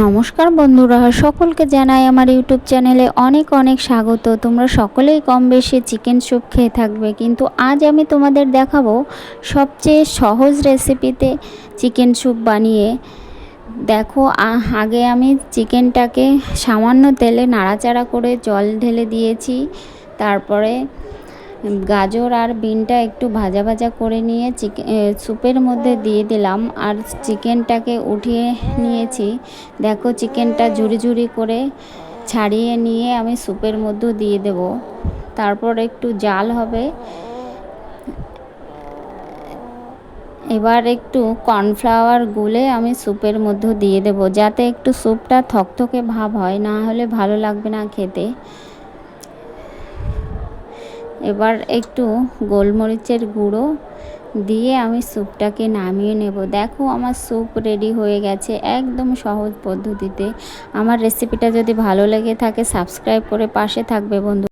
নমস্কার বন্ধুরা, সকলকে জানাই আমার ইউটিউব চ্যানেলে অনেক অনেক স্বাগত। তোমরা সকলেই কম বেশি চিকেন স্যুপ খেয়ে থাকবে, কিন্তু আজ আমি তোমাদের দেখাবো সবচেয়ে সহজ রেসিপিতে চিকেন স্যুপ বানিয়ে। দেখো, আগে আমি চিকেনটাকে সামান্য তেলে নাড়াচাড়া করে জল ঢেলে দিয়েছি। তারপরে গাজর আর বিনটা একটু ভাজা ভাজা করে নিয়ে স্যুপের মধ্যে দিয়ে দিলাম, আর চিকেনটাকে উঠিয়ে নিয়েছি। দেখো, চিকেনটা ঝুরি ঝুরি করে ছাড়িয়ে নিয়ে আমি স্যুপের মধ্যে দিয়ে দেব। তারপর একটু জাল হবে। এবার একটু কর্নফ্লাওয়ার গুলে আমি স্যুপের মধ্যে দিয়ে দেব, যাতে একটু স্যুপটা থকথকে ভাব হয়, না হলে ভালো লাগবে না খেতে। এবার একটু গোলমরিচের গুঁড়ো দিয়ে আমি স্যুপটাকে নামিয়ে নেব। দেখো, আমার স্যুপ রেডি হয়ে গেছে একদম সহজ পদ্ধতিতে। আমার রেসিপিটা যদি ভালো লেগে থাকে সাবস্ক্রাইব করে পাশে থাকবে বন্ধু।